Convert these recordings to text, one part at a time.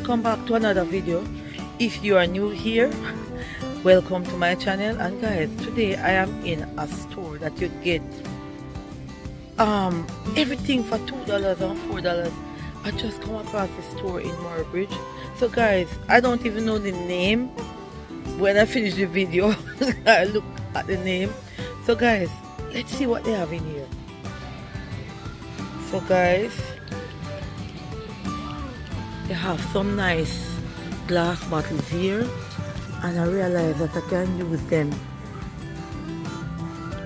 welcome back to another video. If you are new here, welcome to my channel. And guys, today I am in a store that you get everything for $2 and $4. I just come across the store in Moorbridge. So guys, I don't even know the name. When I finish the video I look at the name. So guys, let's see what they have in here. So guys, they have some nice glass bottles here, and I realized that I can use them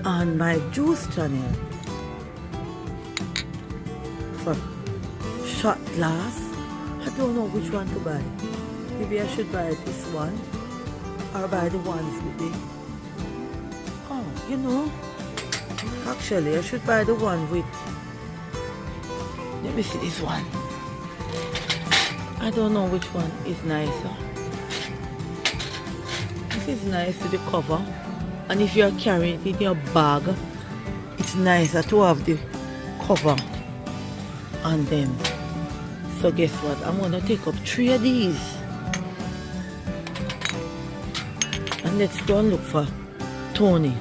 on my juice channel for shot glass. I don't know which one to buy. Maybe I should buy this one or buy the ones with the actually I should buy the one with, let me see this one. I don't know which one is nicer. This is nice with the cover, and if you're carrying it in your bag, it's nicer to have the cover on them. So guess what? I'm gonna take up 3 of these, and let's go and look for Tony.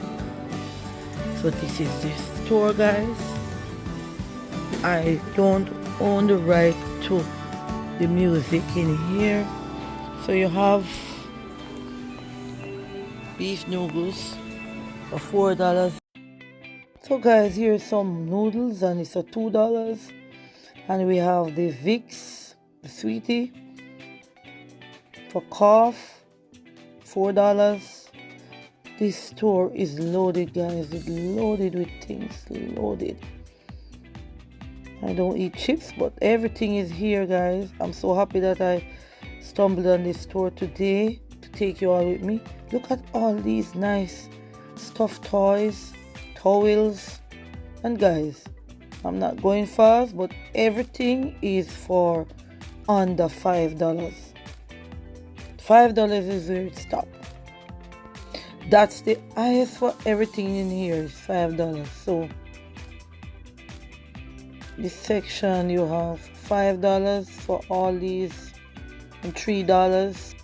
So this is the store, guys. I don't own the right to the music in here. So you have beef noodles for $4. So guys, here's some noodles, and it's a $2. And we have the Vicks, the sweetie, for cough, $4. This store is loaded, guys. It's loaded with things, loaded. I don't eat chips, but everything is here, guys. I'm so happy that I stumbled on this store today to take you all with me. Look at all these nice stuffed toys, towels, and guys, I'm not going fast, but everything is for under $5. $5 is where it stops. That's the highest for everything in here is $5. So this section you have $5 for all these, and $3.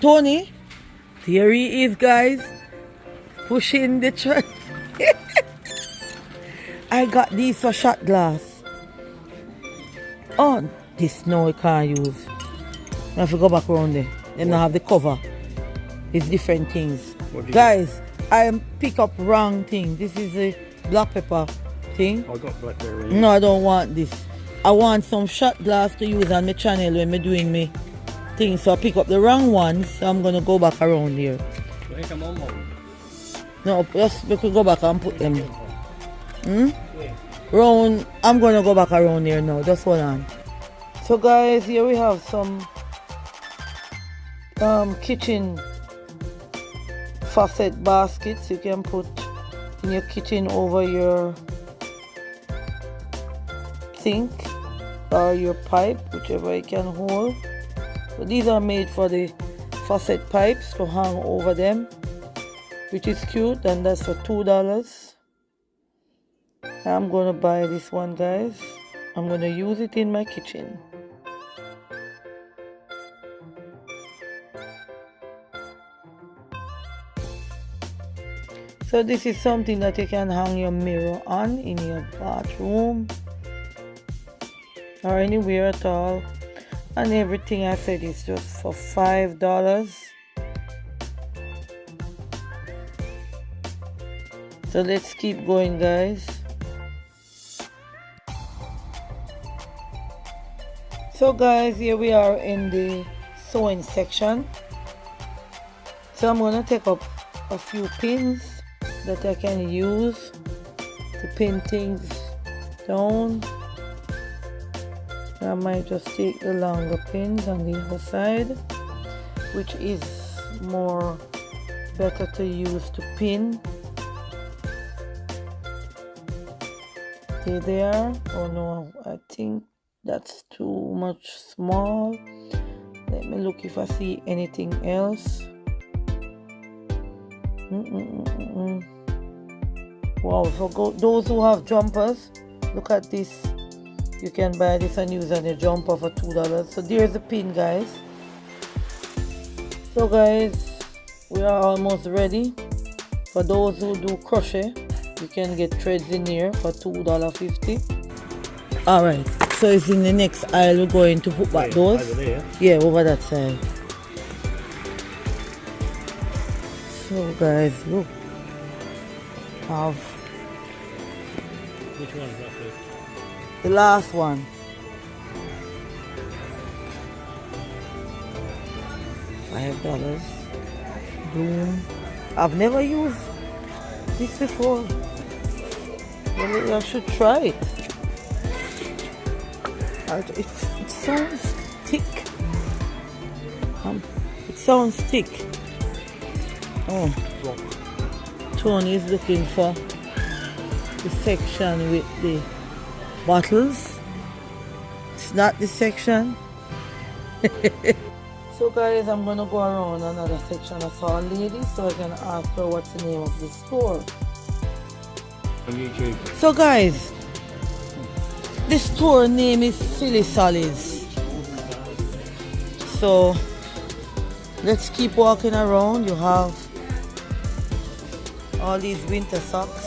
Tony, here he is, guys, pushing the truck. I got these for shot glass. Oh, this no I can't use. I have to go back around there. They don't have the cover. It's different things. Guys, I pick up wrong thing. This is a black pepper thing. I got blackberry. No, I don't want this. I want some shot glass to use on my channel when I'm doing my thing. So I pick up the wrong ones. So I'm gonna go back around here. No, just we could go back and put them. Round. I'm gonna go back around here now. Just hold on. So guys, here we have some kitchen faucet baskets you can put in your kitchen over your sink or your pipe, whichever you can hold. So these are made for the faucet pipes to hang over them, which is cute, and that's for $2. I'm gonna buy this one, guys. I'm gonna use it in my kitchen. So this is something that you can hang your mirror on in your bathroom or anywhere at all. And everything I said is just for $5. So let's keep going, guys. So guys, here we are in the sewing section. So I'm gonna take up a few pins that I can use to pin things down. I might just take the longer pins on the other side, which is more better to use to pin. There they are. Oh no, I think that's too much small. Let me look if I see anything else. Wow, so those who have jumpers, look at this. You can buy this and use on your jumper for $2. So there's the pin, guys. So guys, we are almost ready. For those who do crochet, you can get threads in here for $2.50. Alright, so it's in the next aisle. We're going to put back those. Over there. Yeah, over that side. So guys, look. Which one roughly? The last one. $5. Boom. I've never used this before. Well, I should try it. It sounds thick. It sounds thick. Oh. Tony is looking for the section with the bottles. It's not the section. So guys, I'm gonna go around another section. I saw a lady, so I can ask her what's the name of the store. On YouTube. So guys, the store name is Silly Solids. So let's keep walking around. You have all these winter socks.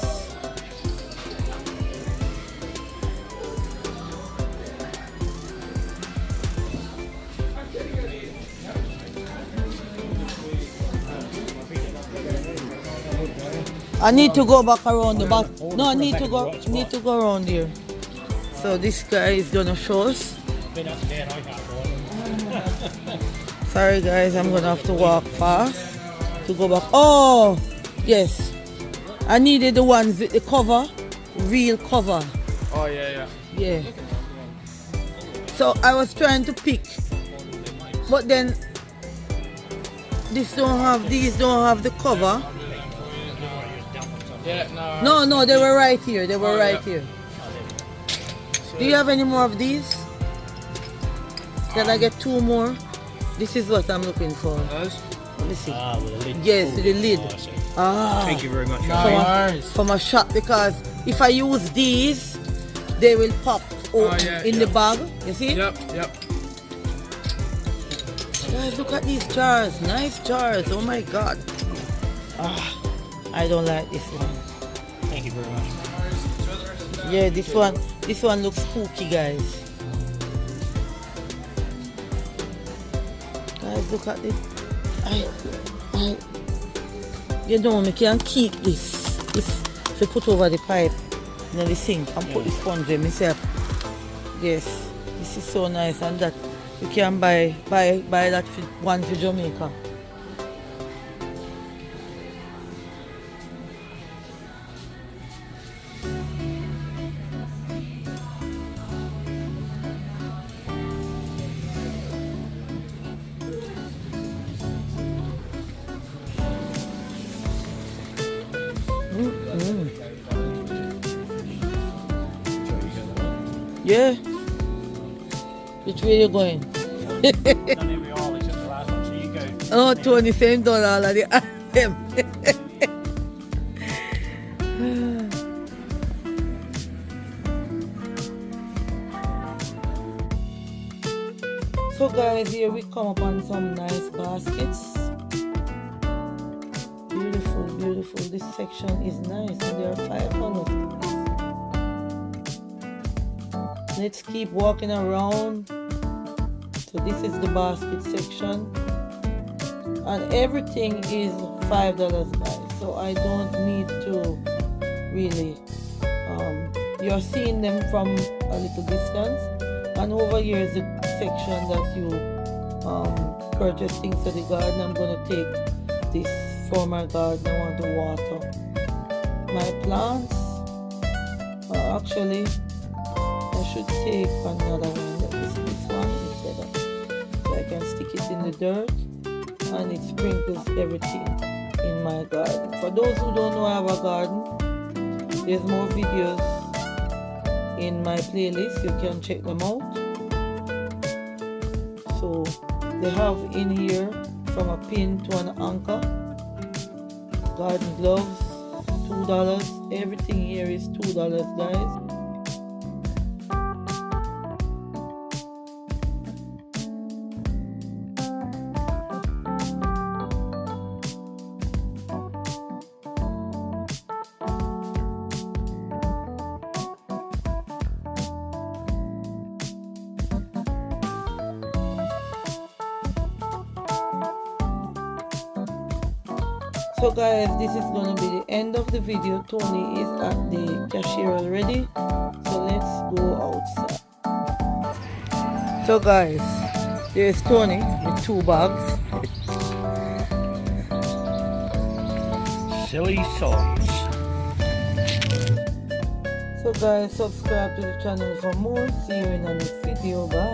I need to go back around the back. No, I need to go around here. So this guy is gonna show us. Sorry guys, I'm gonna have to walk fast to go back. Oh yes, I needed the ones with the cover, real cover. Oh yeah. Yeah. So I was trying to pick, but then these don't have the cover. Yeah, No, they were right here. They were right here. Do you have any more of these? Can I get 2 more? This is what I'm looking for. Those? Let me see. With the lid. Yes, the lid. Thank you very much. From a shop, because if I use these, they will pop in the bag. You see? Yep. Guys, look at these jars. Nice jars. Oh my God. I don't like this one. Thank you very much. Yeah, this one looks spooky, guys. Guys, look at this. You know, we can keep this. If you put over the pipe in the sink and put the sponge in myself. Yes, this is so nice, and that you can buy that one for Jamaica. Yeah. Which way you going? Oh, Tony, same dollar all of the item. So guys, here we come upon some nice baskets. Beautiful, beautiful. This section is nice, and there are 500. Let's keep walking around. So this is the basket section, and everything is $5, guys. So I don't need to really. You're seeing them from a little distance, and over here is the section that you purchase things for the garden. I'm gonna take this for my garden. I want to water my plants. Actually, I should take another one. This one is better, so I can stick it in the dirt, and it sprinkles everything in my garden. For those who don't know I have a garden, there's more videos in my playlist. You can check them out. So they have in here from a pin to an anchor. garden gloves, $2. Everything here is $2, guys. So guys, this is gonna be the end of the video. Tony is at the cashier already, so let's go outside. So guys, there's Tony with 2 bags. Silly songs. So guys, subscribe to the channel for more. See you in the next video. Bye.